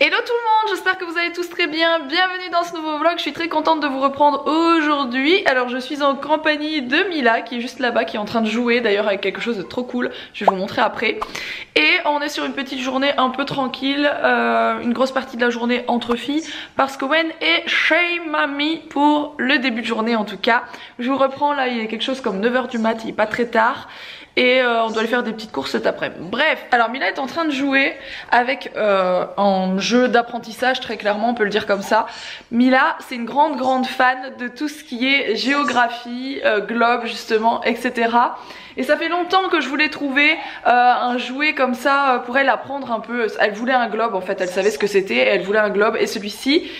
Hello tout le monde, j'espère que vous allez tous très bien, bienvenue dans ce nouveau vlog, je suis très contente de vous reprendre aujourd'hui. Alors je suis en compagnie de Mila qui est juste là-bas, qui est en train de jouer d'ailleurs avec quelque chose de trop cool, je vais vous montrer après. Et on est sur une petite journée un peu tranquille, une grosse partie de la journée entre filles, parce que Owen est chez mamie pour le début de journée en tout cas. Je vous reprends là, il est quelque chose comme 9 h du mat, il est pas très tard. Et on doit aller faire des petites courses cet après-midi. Bref, alors Mila est en train de jouer avec un jeu d'apprentissage, très clairement on peut le dire comme ça. Mila c'est une grande fan de tout ce qui est géographie, globe justement, etc. Et ça fait longtemps que je voulais trouver un jouet comme ça pour elle apprendre un peu. Elle voulait un globe en fait, elle savait ce que c'était, elle voulait un globe et celui-ci...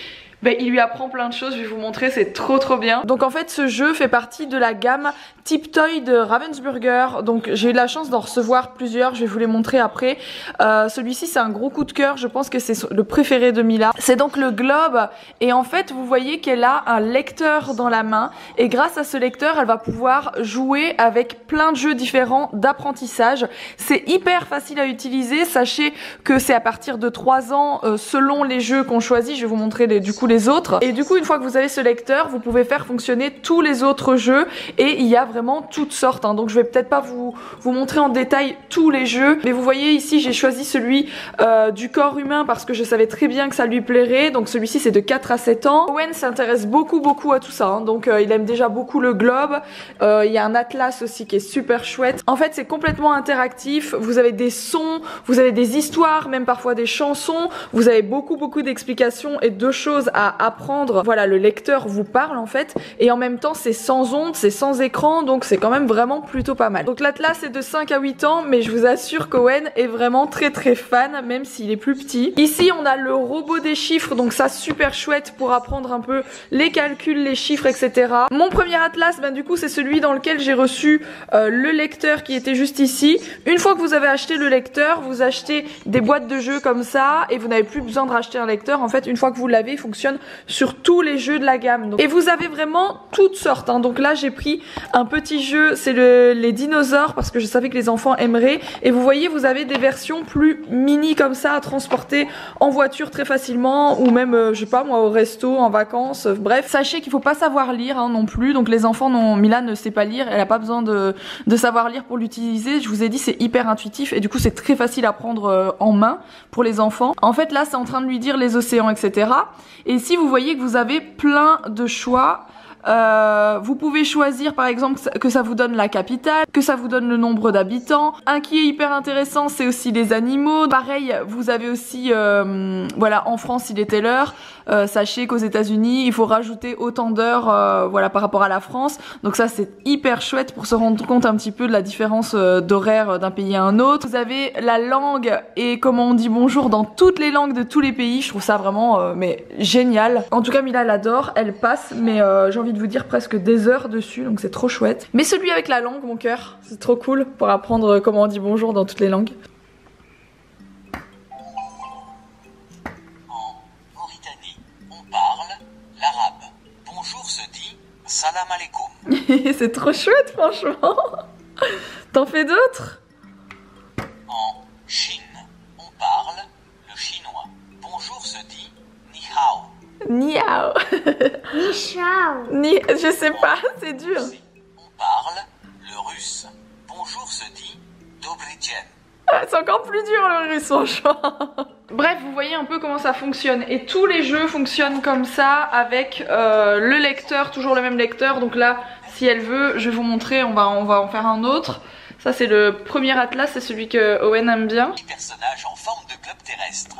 Ben, il lui apprend plein de choses, je vais vous montrer, c'est trop bien. Donc en fait ce jeu fait partie de la gamme Tiptoy de Ravensburger. Donc j'ai eu la chance d'en recevoir plusieurs, je vais vous les montrer après. Celui-ci c'est un gros coup de cœur, je pense que c'est le préféré de Mila. C'est donc le globe et en fait vous voyez qu'elle a un lecteur dans la main. Et grâce à ce lecteur elle va pouvoir jouer avec plein de jeux différents d'apprentissage. C'est hyper facile à utiliser, sachez que c'est à partir de 3 ans selon les jeux qu'on choisit. Je vais vous montrer du coup les autres. Et du coup une fois que vous avez ce lecteur vous pouvez faire fonctionner tous les autres jeux et il y a vraiment toutes sortes hein. Donc je vais peut-être pas vous montrer en détail tous les jeux, mais vous voyez ici j'ai choisi celui du corps humain parce que je savais très bien que ça lui plairait. Donc celui-ci c'est de 4 à 7 ans. Owen s'intéresse beaucoup à tout ça hein. Donc il aime déjà beaucoup le globe. Il y a un atlas aussi qui est super chouette. En fait c'est complètement interactif, vous avez des sons, vous avez des histoires, même parfois des chansons, vous avez beaucoup d'explications et de choses à apprendre. Voilà, le lecteur vous parle en fait et en même temps c'est sans ondes, c'est sans écran, donc c'est quand même vraiment plutôt pas mal. Donc l'atlas est de 5 à 8 ans, mais je vous assure qu'Owen est vraiment très fan, même s'il est plus petit. Ici on a le robot des chiffres, donc ça super chouette pour apprendre un peu les calculs, les chiffres, etc. Mon premier atlas, ben du coup c'est celui dans lequel j'ai reçu le lecteur qui était juste ici. Une fois que vous avez acheté le lecteur, vous achetez des boîtes de jeux comme ça et vous n'avez plus besoin de racheter un lecteur. En fait une fois que vous l'avez, il fonctionne sur tous les jeux de la gamme. Donc, et vous avez vraiment toutes sortes hein. Donc là j'ai pris un petit jeu, c'est les dinosaures parce que je savais que les enfants aimeraient. Et vous voyez vous avez des versions plus mini comme ça à transporter en voiture très facilement ou même je sais pas moi au resto, en vacances, bref. Sachez qu'il faut pas savoir lire hein, non plus. Donc les enfants, Mila ne sait pas lire, elle a pas besoin de savoir lire pour l'utiliser. Je vous ai dit c'est hyper intuitif et du coup c'est très facile à prendre en main pour les enfants. En fait là c'est en train de lui dire les océans, etc. Et ici vous voyez que vous avez plein de choix. Vous pouvez choisir par exemple que ça vous donne la capitale, que ça vous donne le nombre d'habitants. Un qui est hyper intéressant c'est aussi les animaux. Pareil vous avez aussi voilà, en France il était l'heure. Sachez qu'aux États-Unis il faut rajouter autant d'heures voilà, par rapport à la France. Donc ça c'est hyper chouette pour se rendre compte un petit peu de la différence d'horaire d'un pays à un autre. Vous avez la langue et comment on dit bonjour dans toutes les langues de tous les pays. Je trouve ça vraiment mais génial. En tout cas Mila elle adore, elle passe mais j'ai envie de vous dire presque des heures dessus, donc c'est trop chouette. Mais celui avec la langue, mon cœur, c'est trop cool pour apprendre comment on dit bonjour dans toutes les langues. En Mauritanie, on parle l'arabe. Bonjour se dit salam alaikum. C'est trop chouette franchement. T'en fais d'autres? En Chine, on parle le chinois. Bonjour se dit ni hao. Niao. Ni chao. Ni... Je sais pas, c'est dur. On parle le russe. Bonjour se dit dobridjen. Ah, c'est encore plus dur le russe franchement. Bref, vous voyez un peu comment ça fonctionne. Et tous les jeux fonctionnent comme ça avec le lecteur, toujours le même lecteur. Donc là, si elle veut, je vais vous montrer, on va en faire un autre. Ça c'est le premier atlas, c'est celui que Owen aime bien. Petit personnage en forme de globe terrestre.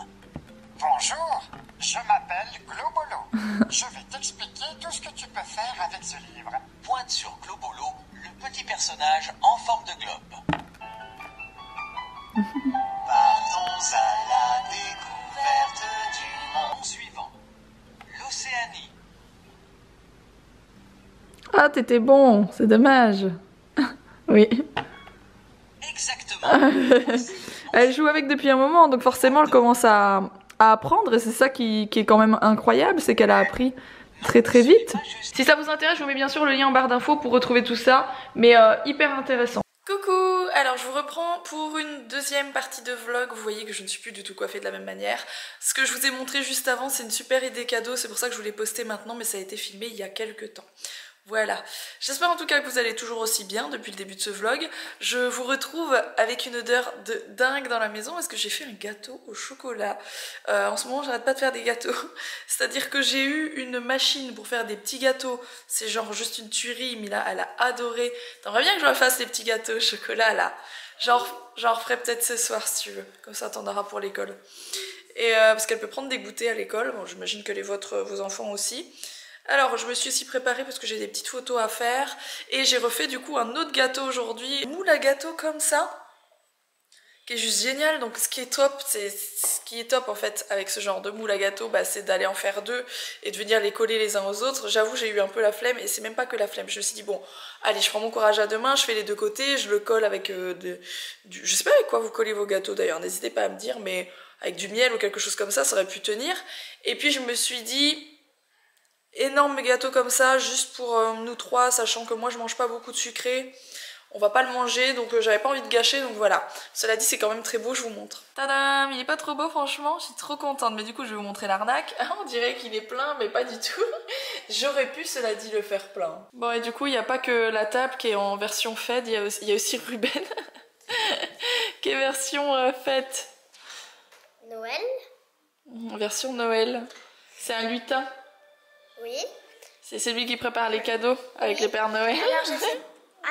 Bonjour, je m'appelle Globolo. Je vais t'expliquer tout ce que tu peux faire avec ce livre. Pointe sur Globolo, le petit personnage en forme de globe. Partons à la découverte du monde suivant. L'Océanie. Ah t'étais bon, c'est dommage. Oui. Exactement. Elle joue avec depuis un moment, donc forcément elle commence à apprendre et c'est ça qui est quand même incroyable, c'est qu'elle a appris très vite. Si ça vous intéresse, je vous mets bien sûr le lien en barre d'infos pour retrouver tout ça, mais hyper intéressant. Coucou, alors je vous reprends pour une deuxième partie de vlog. Vous voyez que je ne suis plus du tout coiffée de la même manière. Ce que je vous ai montré juste avant, c'est une super idée cadeau, c'est pour ça que je voulais poster maintenant, mais ça a été filmé il y a quelques temps. Voilà, j'espère en tout cas que vous allez toujours aussi bien depuis le début de ce vlog. Je vous retrouve avec une odeur de dingue dans la maison parce que j'ai fait un gâteau au chocolat. En ce moment j'arrête pas de faire des gâteaux, c'est-à-dire que j'ai eu une machine pour faire des petits gâteaux. C'est genre juste une tuerie, Mila elle a adoré. T'aimerais bien que je refasse les petits gâteaux au chocolat là? J'en referai peut-être ce soir si tu veux, comme ça t'en auras pour l'école. Et parce qu'elle peut prendre des goûters à l'école, bon, j'imagine que vos enfants aussi. Alors je me suis aussi préparée parce que j'ai des petites photos à faire et j'ai refait du coup un autre gâteau aujourd'hui, moule à gâteau comme ça, qui est juste génial. Donc ce qui est top en fait avec ce genre de moule à gâteau, bah, c'est d'aller en faire deux et de venir les coller les uns aux autres. J'avoue j'ai eu un peu la flemme et c'est même pas que la flemme, je me suis dit bon allez je prends mon courage à deux mains, je fais les deux côtés, je le colle avec je sais pas avec quoi vous collez vos gâteaux d'ailleurs, n'hésitez pas à me dire, mais avec du miel ou quelque chose comme ça aurait pu tenir. Et puis je me suis dit énorme gâteau comme ça, juste pour nous trois, sachant que moi je mange pas beaucoup de sucré, on va pas le manger, donc j'avais pas envie de gâcher, donc voilà. Cela dit c'est quand même très beau, je vous montre. Tadam, il est pas trop beau franchement, je suis trop contente, mais du coup je vais vous montrer l'arnaque. On dirait qu'il est plein, mais pas du tout. J'aurais pu, cela dit, le faire plein. Bon et du coup il n'y a pas que la table qui est en version fête, il y a aussi Ruben qui est version fête. Noël? Version Noël. C'est un lutin. Oui. C'est celui qui prépare les cadeaux avec les Pères Noël.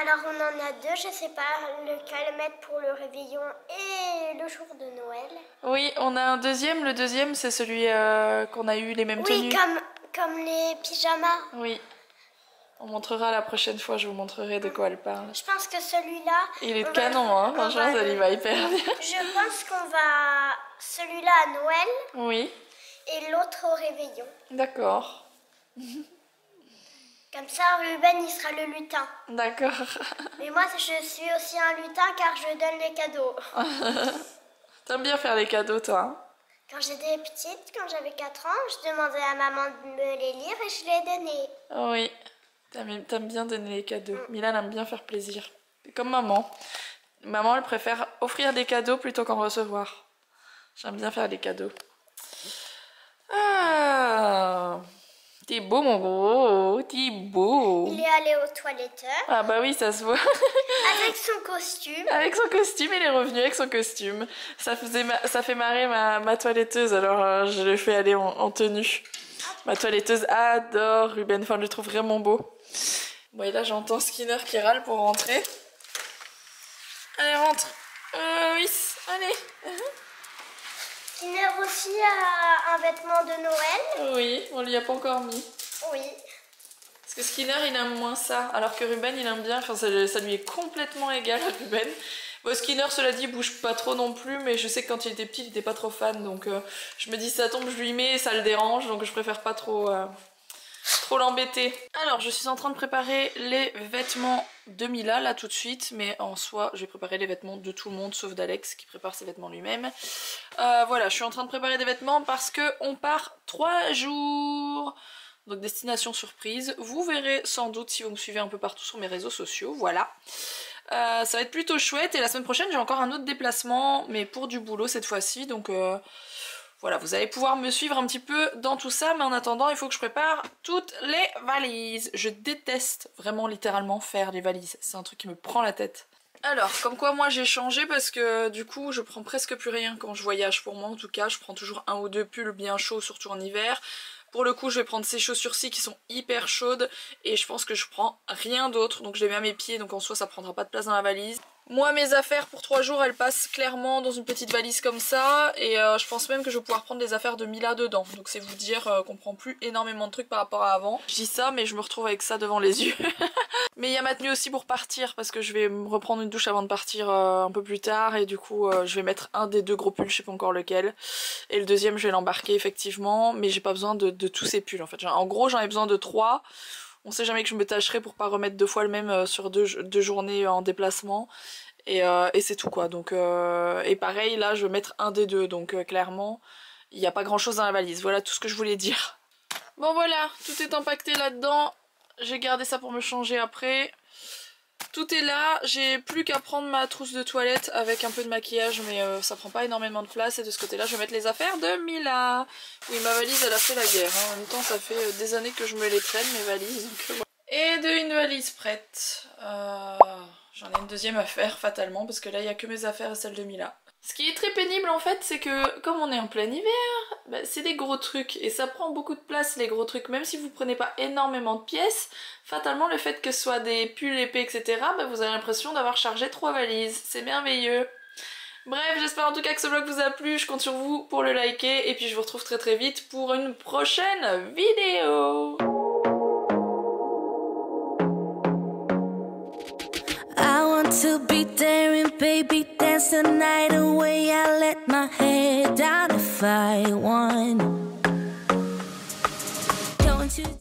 Alors on en a deux, je sais pas lequel mettre pour le réveillon et le jour de Noël. Oui, on a un deuxième. Le deuxième, c'est celui qu'on a eu les mêmes tenues. Oui, comme les pyjamas. Oui. On montrera la prochaine fois, je vous montrerai de quoi elle parle. Je pense que celui-là... Il est de canon, hein. Franchement, ça lui va hyper bien. Je pense qu'on va... Celui-là à Noël. Oui. Et l'autre au réveillon. D'accord. Comme ça, Ruben, il sera le lutin. D'accord. Mais moi, je suis aussi un lutin car je donne les cadeaux. T'aimes bien faire les cadeaux, toi, hein? Quand j'étais petite, quand j'avais 4 ans, je demandais à maman de me les lire et je les donnais. Oui. T'aimes bien donner les cadeaux. Mila aime bien faire plaisir. C'est comme maman. Maman, elle préfère offrir des cadeaux plutôt qu'en recevoir. J'aime bien faire des cadeaux. Ah, t'es beau mon gros, t'es beau. Il est allé au toiletteur. Ah bah oui, ça se voit. Avec son costume. Avec son costume, il est revenu avec son costume. Ça fait marrer ma toiletteuse, alors je le fais aller en tenue. Ma toiletteuse adore Ruben, enfin je le trouve vraiment beau. Bon et là j'entends Skinner qui râle pour rentrer. Allez rentre. Oui, allez. Skinner aussi a un vêtement de Noël. Oui, on lui a pas encore mis. Oui. Parce que Skinner il aime moins ça, alors que Ruben il aime bien, enfin ça lui est complètement égal à Ruben. Bon, Skinner cela dit bouge pas trop non plus, mais je sais que quand il était petit il était pas trop fan, donc je me dis ça tombe je lui mets et ça le dérange, donc je préfère pas trop l'embêter. Alors je suis en train de préparer les vêtements de Mila là tout de suite, mais en soi je vais préparer les vêtements de tout le monde sauf d'Alex qui prépare ses vêtements lui-même. Voilà, je suis en train de préparer des vêtements parce que on part 3 jours. Donc destination surprise, vous verrez sans doute si vous me suivez un peu partout sur mes réseaux sociaux, voilà. Ça va être plutôt chouette et la semaine prochaine j'ai encore un autre déplacement, mais pour du boulot cette fois-ci, donc voilà, vous allez pouvoir me suivre un petit peu dans tout ça, mais en attendant il faut que je prépare toutes les valises. Je déteste vraiment littéralement faire les valises, c'est un truc qui me prend la tête. Alors, comme quoi moi j'ai changé parce que du coup je prends presque plus rien quand je voyage, pour moi en tout cas, je prends toujours 1 ou 2 pulls bien chauds, surtout en hiver. Pour le coup je vais prendre ces chaussures-ci qui sont hyper chaudes et je pense que je prends rien d'autre, donc je les mets à mes pieds, donc en soi ça prendra pas de place dans la valise. Moi mes affaires pour 3 jours elles passent clairement dans une petite valise comme ça, et je pense même que je vais pouvoir prendre les affaires de Mila dedans, donc c'est vous dire qu'on prend plus énormément de trucs par rapport à avant. Je dis ça mais je me retrouve avec ça devant les yeux. Mais il y a ma tenue aussi pour partir parce que je vais me reprendre une douche avant de partir un peu plus tard, et du coup je vais mettre un des 2 gros pulls, je sais pas encore lequel, et le deuxième je vais l'embarquer effectivement, mais j'ai pas besoin de tous ces pulls en fait. En gros j'en ai besoin de 3. On sait jamais que je me tâcherai pour pas remettre 2 fois le même sur 2 journées en déplacement. Et c'est tout quoi. Donc, et pareil là je vais mettre un des 2. Donc clairement il n'y a pas grand chose dans la valise. Voilà tout ce que je voulais dire. Bon voilà, tout est empaqueté là-dedans. J'ai gardé ça pour me changer après. tout est là, j'ai plus qu'à prendre ma trousse de toilette avec un peu de maquillage, mais ça prend pas énormément de place. Et de ce côté là je vais mettre les affaires de Mila. Oui, ma valise elle a fait la guerre, hein. En même temps ça fait des années que je me les traîne mes valises, donc, voilà. Et une valise prête, j'en ai une deuxième à faire fatalement parce que là il n'y a que mes affaires et celles de Mila. Ce qui est très pénible en fait, c'est que comme on est en plein hiver, bah, c'est des gros trucs et ça prend beaucoup de place les gros trucs. Même si vous prenez pas énormément de pièces, fatalement le fait que ce soit des pulls épais etc, bah, vous avez l'impression d'avoir chargé 3 valises. C'est merveilleux. Bref, j'espère en tout cas que ce vlog vous a plu, je compte sur vous pour le liker et puis je vous retrouve très très vite pour une prochaine vidéo. To be daring, baby, dance the night away. I let my head down if I want. Don't you